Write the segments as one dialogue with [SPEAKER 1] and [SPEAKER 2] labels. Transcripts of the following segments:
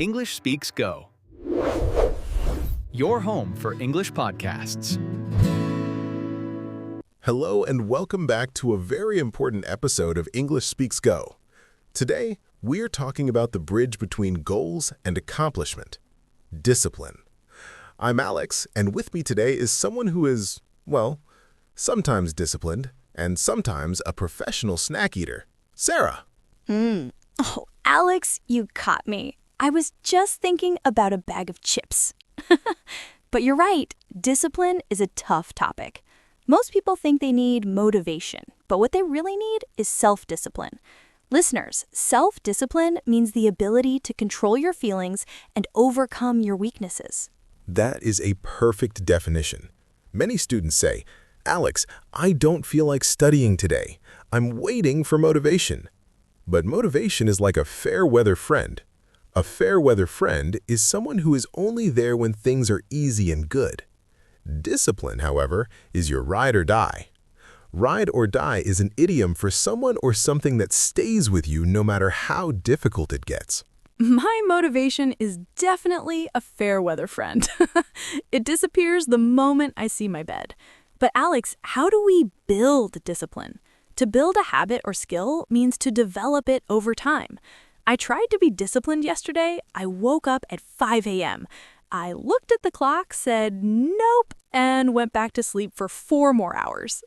[SPEAKER 1] English Speaks Go, your home for English podcasts.
[SPEAKER 2] Hello and welcome back to a very important episode of English Speaks Go. Today, we're talking about the bridge between goals and accomplishment, discipline. I'm Alex, and with me today is someone who is, well, sometimes disciplined and sometimes a professional snack eater, Sarah.
[SPEAKER 3] Oh, Alex, you caught me. I was just thinking about a bag of chips. But you're right, discipline is a tough topic. Most people think they need motivation, but what they really need is self-discipline. Listeners, self-discipline means the ability to control your feelings and overcome your weaknesses.
[SPEAKER 2] That is a perfect definition. Many students say, Alex, I don't feel like studying today. I'm waiting for motivation. But motivation is like a fair-weather friend. A fair-weather friend is someone who is only there when things are easy and good. Discipline, however, is your ride or die. Ride or die is an idiom for someone or something that stays with you no matter how difficult it gets.
[SPEAKER 3] My motivation is definitely a fair-weather friend. It disappears the moment I see my bed. But Alex, how do we build discipline? To build a habit or skill means to develop it over time. I tried to be disciplined yesterday. I woke up at 5 a.m. I looked at the clock, said nope, and went back to sleep for 4 more hours.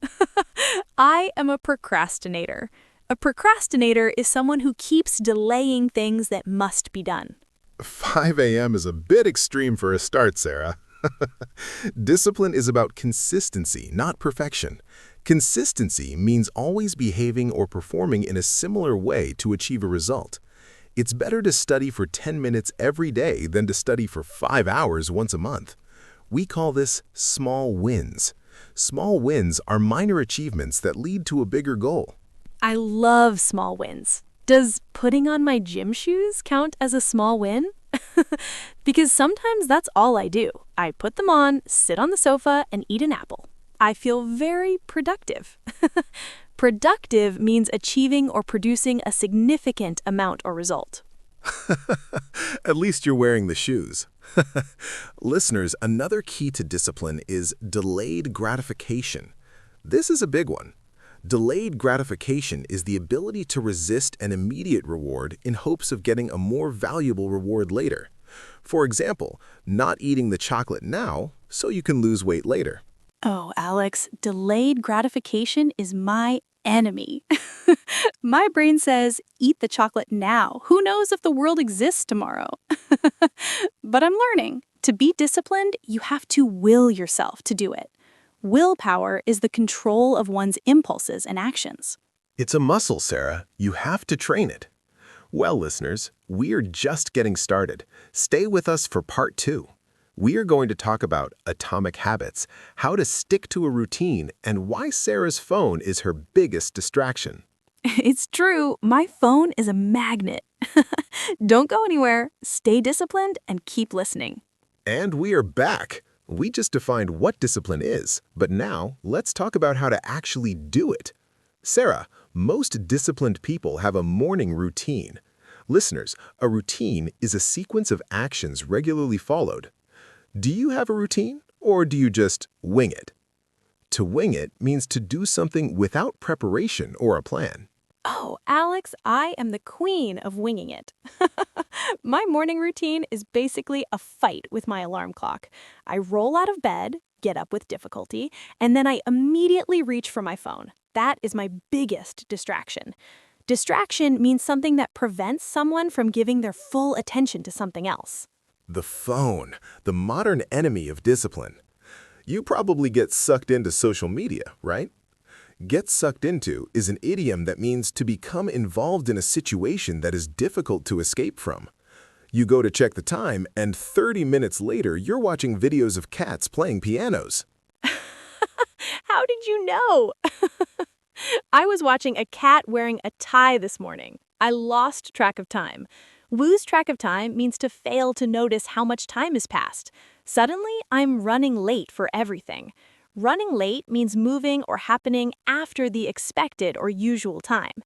[SPEAKER 3] I am a procrastinator. A procrastinator is someone who keeps delaying things that must be done.
[SPEAKER 2] 5 a.m. is a bit extreme for a start, Sarah. Discipline is about consistency, not perfection. Consistency means always behaving or performing in a similar way to achieve a result. It's better to study for 10 minutes every day than to study for 5 hours once a month. We call this small wins. Small wins are minor achievements that lead to a bigger goal.
[SPEAKER 3] I love small wins. Does putting on my gym shoes count as a small win? Because sometimes that's all I do. I put them on, sit on the sofa, and eat an apple. I feel very productive. Productive means achieving or producing a significant amount or result.
[SPEAKER 2] At least you're wearing the shoes. Listeners, another key to discipline is delayed gratification. This is a big one. Delayed gratification is the ability to resist an immediate reward in hopes of getting a more valuable reward later. For example, not eating the chocolate now so you can lose weight later.
[SPEAKER 3] Oh, Alex, delayed gratification is my enemy. My brain says, eat the chocolate now. Who knows if the world exists tomorrow? But I'm learning. To be disciplined, you have to will yourself to do it. Willpower is the control of one's impulses and actions.
[SPEAKER 2] It's a muscle, Sarah. You have to train it. Well, listeners, we're just getting started. Stay with us for part 2. We are going to talk about atomic habits, how to stick to a routine, and why Sarah's phone is her biggest distraction.
[SPEAKER 3] It's true. My phone is a magnet. Don't go anywhere. Stay disciplined and keep listening.
[SPEAKER 2] And we are back. We just defined what discipline is, but now let's talk about how to actually do it. Sarah, most disciplined people have a morning routine. Listeners, a routine is a sequence of actions regularly followed. Do you have a routine, or do you just wing it? To wing it means to do something without preparation or a plan.
[SPEAKER 3] Oh, Alex, I am the queen of winging it. My morning routine is basically a fight with my alarm clock. I roll out of bed, get up with difficulty, and then I immediately reach for my phone. That is my biggest distraction. Distraction means something that prevents someone from giving their full attention to something else.
[SPEAKER 2] The phone, the modern enemy of discipline. You probably get sucked into social media, right? Get sucked into is an idiom that means to become involved in a situation that is difficult to escape from. You go to check the time, and 30 minutes later, you're watching videos of cats playing pianos.
[SPEAKER 3] How did you know? I was watching a cat wearing a tie this morning. I lost track of time. Lose track of time means to fail to notice how much time has passed. Suddenly, I'm running late for everything. Running late means moving or happening after the expected or usual time.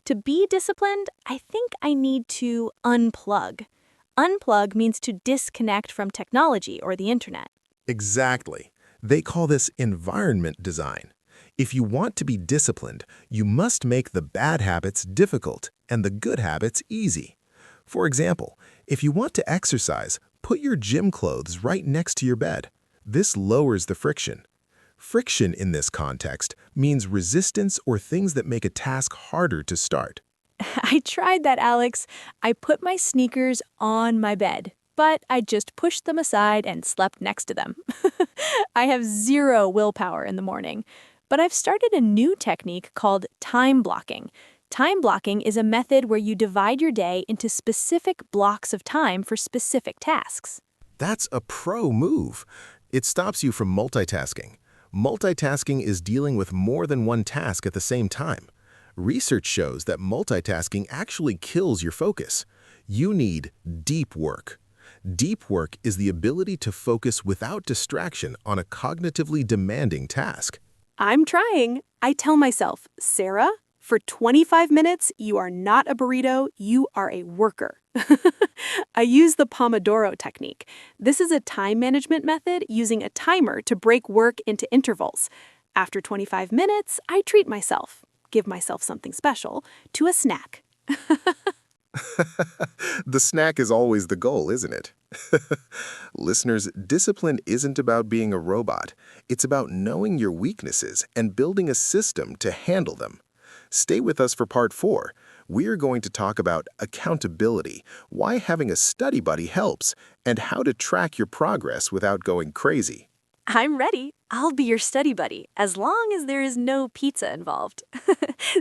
[SPEAKER 3] To be disciplined, I think I need to unplug. Unplug means to disconnect from technology or the internet.
[SPEAKER 2] Exactly. They call this environment design. If you want to be disciplined, you must make the bad habits difficult and the good habits easy. For example, if you want to exercise, put your gym clothes right next to your bed. This lowers the friction. Friction in this context means resistance or things that make a task harder to start.
[SPEAKER 3] I tried that, Alex. I put my sneakers on my bed, but I just pushed them aside and slept next to them. I have zero willpower in the morning. But I've started a new technique called time blocking. Time blocking is a method where you divide your day into specific blocks of time for specific tasks.
[SPEAKER 2] That's a pro move. It stops you from multitasking. Multitasking is dealing with more than one task at the same time. Research shows that multitasking actually kills your focus. You need deep work. Deep work is the ability to focus without distraction on a cognitively demanding task.
[SPEAKER 3] I'm trying. I tell myself, Sarah, for 25 minutes, you are not a burrito, you are a worker. I use the Pomodoro technique. This is a time management method using a timer to break work into intervals. After 25 minutes, I treat myself, give myself something special, to a snack.
[SPEAKER 2] The snack is always the goal, isn't it? Listeners, discipline isn't about being a robot. It's about knowing your weaknesses and building a system to handle them. Stay with us for part 4. We're going to talk about accountability, why having a study buddy helps, and how to track your progress without going crazy.
[SPEAKER 3] I'm ready. I'll be your study buddy, as long as there is no pizza involved.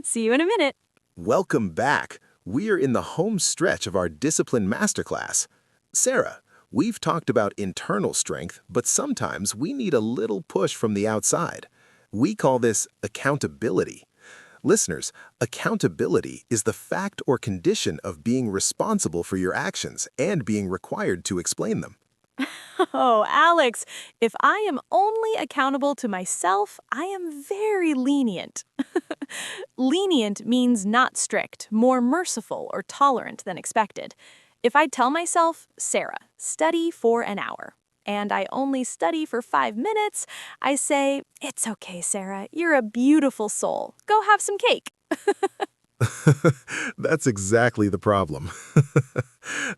[SPEAKER 3] See you in a minute.
[SPEAKER 2] Welcome back. We are in the home stretch of our Discipline Masterclass. Sarah, we've talked about internal strength, but sometimes we need a little push from the outside. We call this accountability. Listeners, accountability is the fact or condition of being responsible for your actions and being required to explain them.
[SPEAKER 3] Oh, Alex, if I am only accountable to myself, I am very lenient. Lenient means not strict, more merciful or tolerant than expected. If I tell myself, Sarah, study for an hour, and I only study for 5 minutes, I say, it's okay, Sarah, you're a beautiful soul. Go have some cake.
[SPEAKER 2] That's exactly the problem.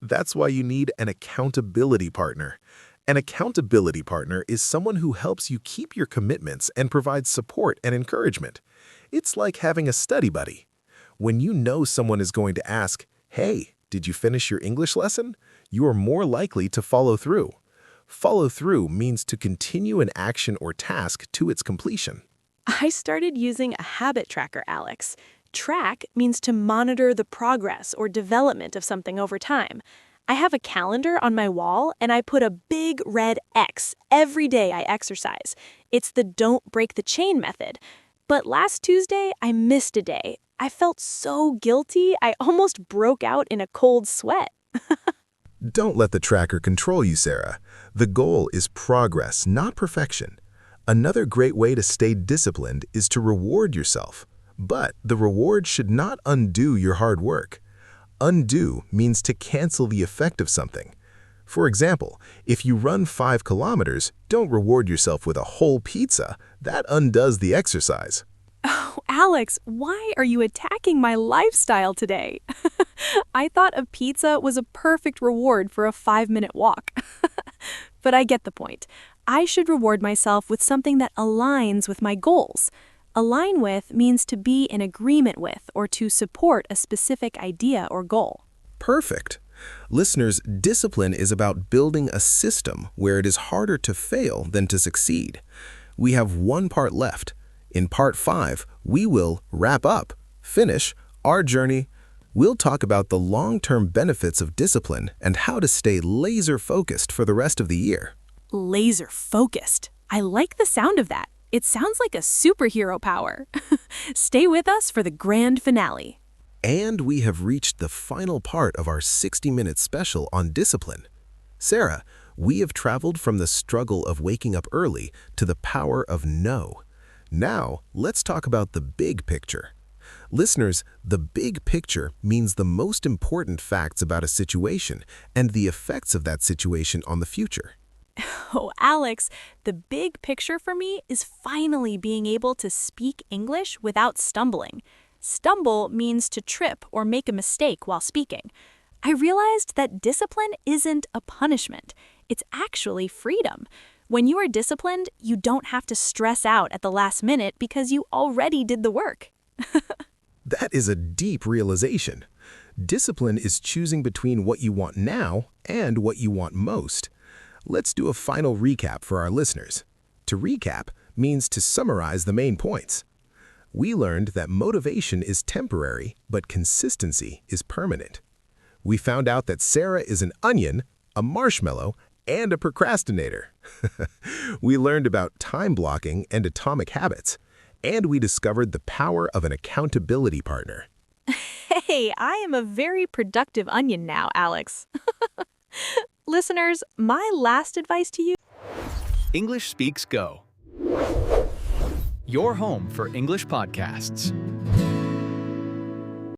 [SPEAKER 2] That's why you need an accountability partner. An accountability partner is someone who helps you keep your commitments and provides support and encouragement. It's like having a study buddy. When you know someone is going to ask, hey, did you finish your English lesson? You are more likely to follow through. Follow through means to continue an action or task to its completion.
[SPEAKER 3] I started using a habit tracker, Alex. Track means to monitor the progress or development of something over time. I have a calendar on my wall, and I put a big red X every day I exercise. It's the don't break the chain method. But last Tuesday, I missed a day. I felt so guilty, I almost broke out in a cold sweat.
[SPEAKER 2] Don't let the tracker control you, Sarah. The goal is progress, not perfection. Another great way to stay disciplined is to reward yourself. But the reward should not undo your hard work. Undo means to cancel the effect of something. For example, if you run 5 kilometers, don't reward yourself with a whole pizza. That undoes the exercise.
[SPEAKER 3] Oh, Alex, why are you attacking my lifestyle today? I thought a pizza was a perfect reward for a 5-minute walk. But I get the point. I should reward myself with something that aligns with my goals. Align with means to be in agreement with or to support a specific idea or goal.
[SPEAKER 2] Perfect. Listeners, discipline is about building a system where it is harder to fail than to succeed. We have one part left. In part 5, we will wrap up, finish our journey. We'll talk about the long-term benefits of discipline and how to stay laser-focused for the rest of the year.
[SPEAKER 3] Laser-focused. I like the sound of that. It sounds like a superhero power. Stay with us for the grand finale.
[SPEAKER 2] And we have reached the final part of our 60-minute special on discipline. Sarah, we have traveled from the struggle of waking up early to the power of no. Now, let's talk about the big picture. Listeners, the big picture means the most important facts about a situation and the effects of that situation on the future.
[SPEAKER 3] Oh, Alex, the big picture for me is finally being able to speak English without stumbling. Stumble means to trip or make a mistake while speaking. I realized that discipline isn't a punishment. It's actually freedom. When you are disciplined, you don't have to stress out at the last minute because you already did the work.
[SPEAKER 2] That is a deep realization. Discipline is choosing between what you want now and what you want most. Let's do a final recap for our listeners. To recap means to summarize the main points. We learned that motivation is temporary, but consistency is permanent. We found out that Sarah is an onion, a marshmallow, and a procrastinator. We learned about time blocking and atomic habits, and we discovered the power of an accountability partner.
[SPEAKER 3] Hey, I am a very productive onion now, Alex. Listeners, my last advice to you.
[SPEAKER 1] English Speaks Go. Your home for English podcasts.